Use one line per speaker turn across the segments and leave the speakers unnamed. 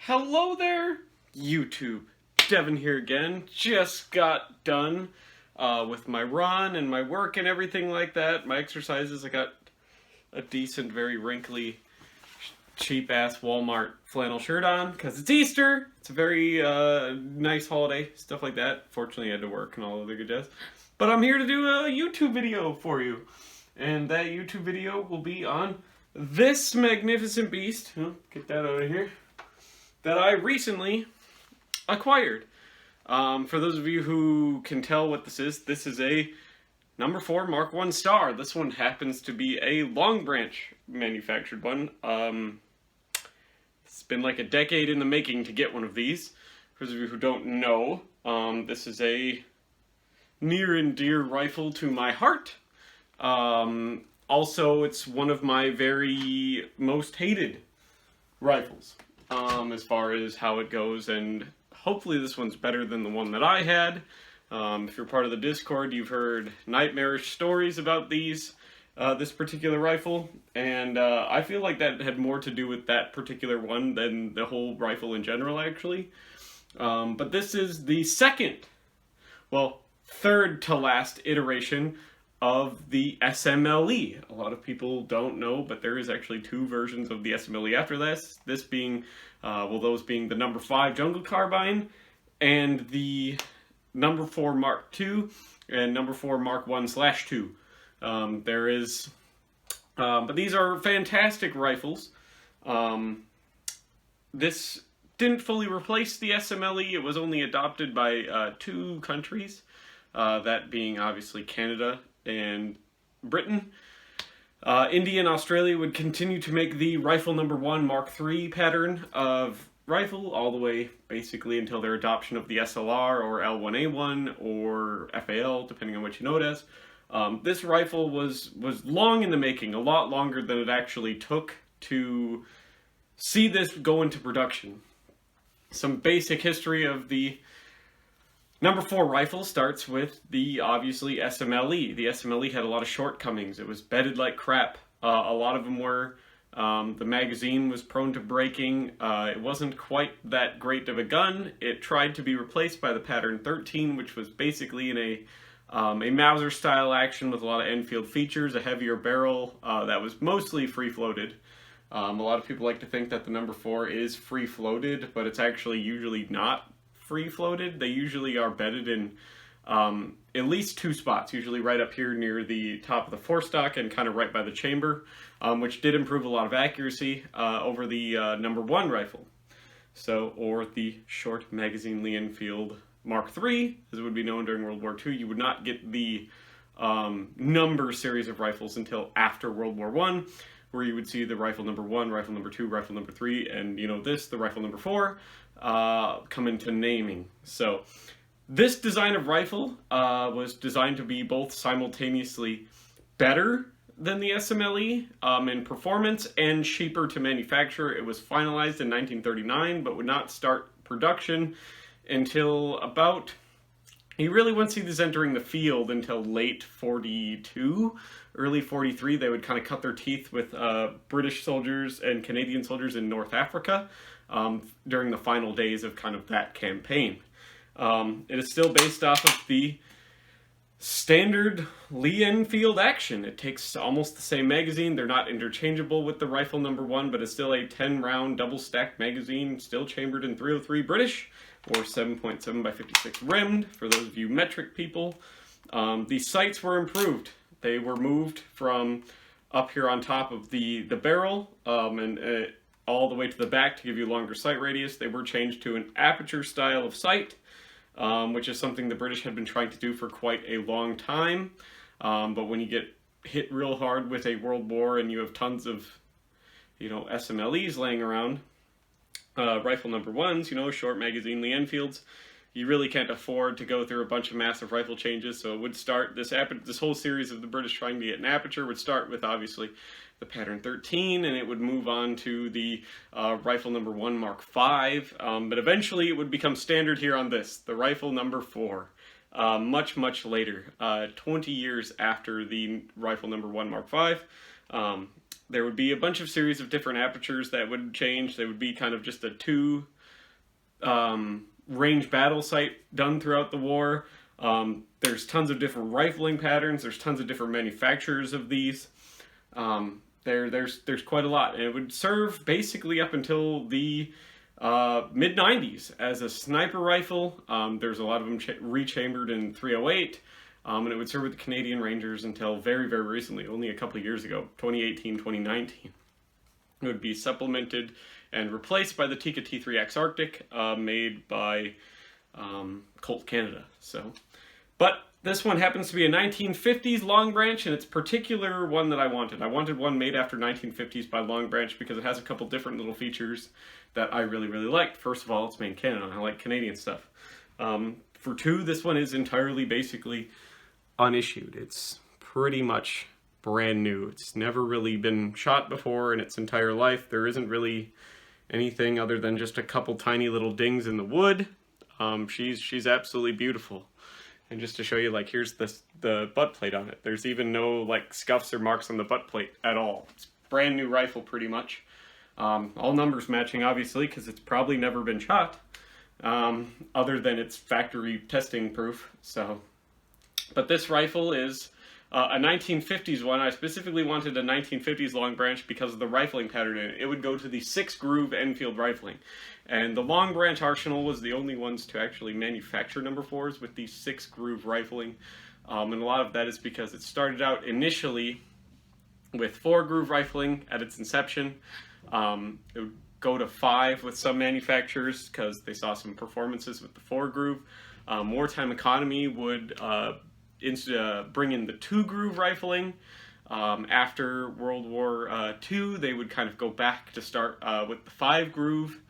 Hello there, YouTube. Devin here again. Just got done with my run and my work and everything like that. My exercises. I got a decent, very wrinkly, cheap-ass Walmart flannel shirt on because it's Easter. It's a very nice holiday, stuff like that. Fortunately, I had to work and all other good jazz. But I'm here to do a YouTube video for you. And that YouTube video will be on this magnificent beast. Get that out of here. That I recently acquired. For those of you who can tell what this is a number 4 Mark 1 star. This one happens to be a Long Branch manufactured one. It's been like a decade in the making to get one of these. For those of you who don't know, this is a near and dear rifle to my heart. Also, it's one of my very most hated rifles. As far as how it goes, and hopefully this one's better than the one that I had. If you're part of the Discord, you've heard nightmarish stories about this particular rifle, and I feel like that had more to do with that particular one than the whole rifle in general, actually. But this is the third to last iteration of the SMLE. A lot of people don't know, but there is actually 2 versions of the SMLE after this. This being, those being the number 5 Jungle Carbine and the number 4 Mark II and number 4 Mark 1/2. But these are fantastic rifles. This didn't fully replace the SMLE. It was only adopted by 2 countries, that being obviously Canada and Britain. India and Australia would continue to make the rifle number 1 Mark III pattern of rifle all the way basically until their adoption of the SLR or L1A1 or FAL, depending on what you know it as. This rifle was long in the making, a lot longer than it actually took to see this go into production. Some basic history of the number 4 rifle starts with the, obviously, SMLE. The SMLE had a lot of shortcomings. It was bedded like crap. A lot of them were. The magazine was prone to breaking. It wasn't quite that great of a gun. It tried to be replaced by the Pattern 13, which was basically in a Mauser-style action with a lot of Enfield features, a heavier barrel that was mostly free-floated. A lot of people like to think that the number 4 is free-floated, but it's actually usually not free-floated. They usually are bedded in at least 2 spots, usually right up here near the top of the forestock and kind of right by the chamber, which did improve a lot of accuracy over the number 1 rifle. Or the short magazine Lee Enfield Mark III, as it would be known during World War II. You would not get the number series of rifles until after World War I, where you would see the rifle number 1, rifle number 2, rifle number 3, and the rifle number 4, come into naming. So this design of rifle was designed to be both simultaneously better than the SMLE in performance and cheaper to manufacture. It was finalized in 1939, but would not start production until about, you really wouldn't see this entering the field until late 42, early 43. They would kind of cut their teeth with British soldiers and Canadian soldiers in North Africa during the final days of kind of that campaign. It is still based off of the standard Lee Enfield action. It takes almost the same magazine. They're not interchangeable with the rifle number 1, but it's still a 10-round double-stacked magazine, still chambered in .303 British, or 7.7 by 56 rimmed, for those of you metric people. The sights were improved. They were moved from up here on top of the barrel and all the way to the back to give you longer sight radius. They were changed to an aperture style of sight, which is something the British had been trying to do for quite a long time. But when you get hit real hard with a world war and you have tons of, SMLEs laying around, rifle number 1s, short magazine Lee Enfields, you really can't afford to go through a bunch of massive rifle changes. So it would start, this whole series of the British trying to get an aperture would start with, obviously, the Pattern 13, and it would move on to the rifle number 1 Mark V, but eventually it would become standard here on this, the rifle number 4, much, much later, 20 years after the rifle number 1 Mark V. There would be a bunch of series of different apertures that would change. There would be kind of just a two range battle sight done throughout the war. There's tons of different rifling patterns. There's tons of different manufacturers of these. There's quite a lot, and it would serve basically up until the mid 90s as a sniper rifle. There's a lot of them rechambered in .308, and it would serve with the Canadian Rangers until very, very recently, only a couple of years ago, 2018, 2019. It would be supplemented and replaced by the Tikka T3X Arctic, made by Colt Canada. But this one happens to be a 1950s Long Branch, and it's a particular one that I wanted. I wanted one made after 1950s by Long Branch because it has a couple different little features that I really, really liked. First of all, it's made in Canada. I like Canadian stuff. For two, this one is entirely, basically, unissued. It's pretty much brand new. It's never really been shot before in its entire life. There isn't really anything other than just a couple tiny little dings in the wood. She's absolutely beautiful. And just to show you, like, here's the butt plate on it. There's even no, like, scuffs or marks on the butt plate at all. It's a brand new rifle, pretty much. All numbers matching, obviously, because it's probably never been shot, other than it's factory testing proof. But this rifle is a 1950s one. I specifically wanted a 1950s Long Branch because of the rifling pattern in it. It would go to the 6-groove Enfield rifling. And the Long Branch Arsenal was the only ones to actually manufacture number 4s with the 6-groove rifling. And a lot of that is because it started out initially with 4-groove rifling at its inception. It would go to 5 with some manufacturers because they saw some performances with the 4-groove. Wartime economy would bring in the 2-groove rifling. After World War II, they would kind of go back to start with the 5-groove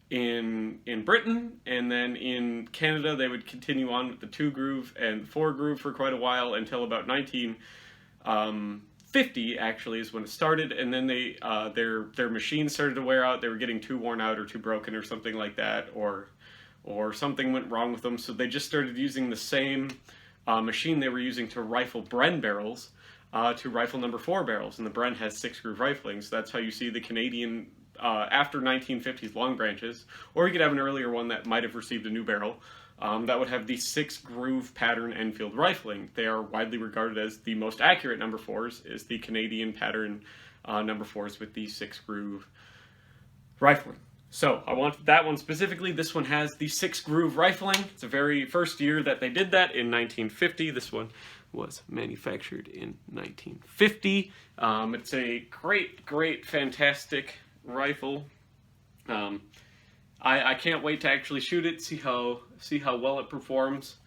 in Britain, and then in Canada they would continue on with the 2-groove and 4-groove for quite a while until about 1950 actually is when it started, and then they their machines started to wear out. They were getting too worn out or too broken or something like that, or something went wrong with them, so they just started using the same machine they were using to rifle Bren barrels to rifle number 4 barrels, and the Bren has 6-groove rifling, so that's how you see the Canadian after 1950s Long Branches, or you could have an earlier one that might have received a new barrel that would have the 6-groove pattern Enfield rifling. They are widely regarded as the most accurate number 4s, is the Canadian pattern number 4s with the 6-groove rifling. So I wanted that one specifically. This one has the 6-groove rifling. It's the very first year that they did that, in 1950. This one was manufactured in 1950. It's a great, fantastic rifle. I can't wait to actually shoot it, see how well it performs.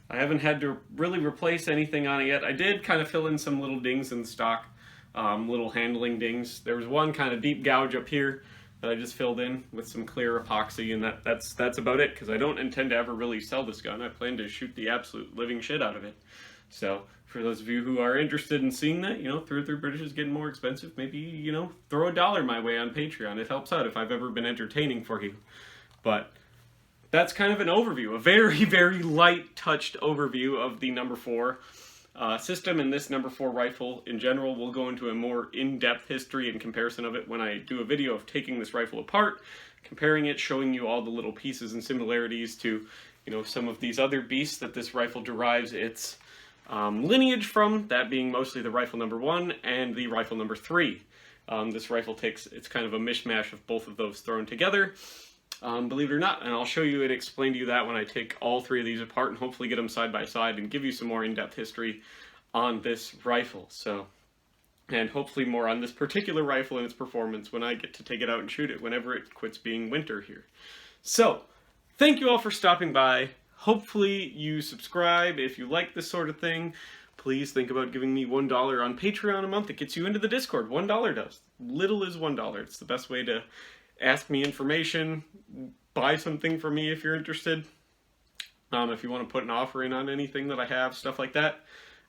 I haven't had to really replace anything on it yet. I did kind of fill in some little dings in the stock, little handling dings. There was one kind of deep gouge up here that I just filled in with some clear epoxy, and that's about it, because I don't intend to ever really sell this gun. I plan to shoot the absolute living shit out of it. So for those of you who are interested in seeing that, Through British is getting more expensive, maybe, throw $1 my way on Patreon. It helps out if I've ever been entertaining for you. But that's kind of an overview, a very, very light-touched overview of the number 4 system, and this number 4 rifle in general. We'll go into a more in-depth history and comparison of it when I do a video of taking this rifle apart, comparing it, showing you all the little pieces and similarities to, some of these other beasts that this rifle derives its lineage from, that being mostly the rifle number 1 and the rifle number 3. This rifle it's kind of a mishmash of both of those thrown together, believe it or not, and I'll show you and explain to you that when I take all 3 of these apart and hopefully get them side by side and give you some more in-depth history on this rifle. And hopefully more on this particular rifle and its performance when I get to take it out and shoot it whenever it quits being winter here. So, thank you all for stopping by. Hopefully you subscribe if you like this sort of thing. Please think about giving me $1 on Patreon a month. It gets you into the Discord. $1 does. Little is $1. It's the best way to ask me information, buy something from me if you're interested. If you want to put an offer in on anything that I have, stuff like that.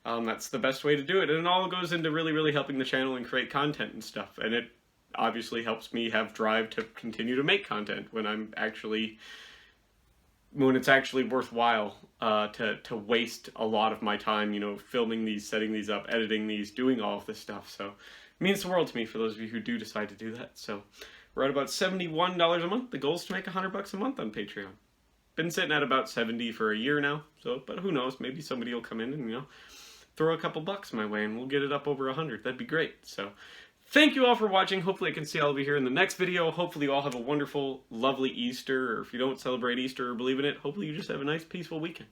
That's the best way to do it. And it all goes into really, really helping the channel and create content and stuff. And it obviously helps me have drive to continue to make content when it's actually worthwhile to waste a lot of my time, filming these, setting these up, editing these, doing all of this stuff. So It means the world to me for those of you who do decide to do that. So we're at about $71 a month. The goal is to make $100 a month on Patreon. Been sitting at about 70 for a year now. So, but who knows? Maybe somebody will come in and, you know, throw a couple bucks my way and we'll get it up over 100. That'd be great. So thank you all for watching. Hopefully I can see all of you here in the next video. Hopefully you all have a wonderful, lovely Easter. Or if you don't celebrate Easter or believe in it, hopefully you just have a nice, peaceful weekend.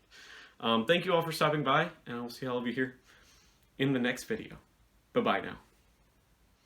Thank you all for stopping by, and I will see all of you here in the next video. Bye-bye now.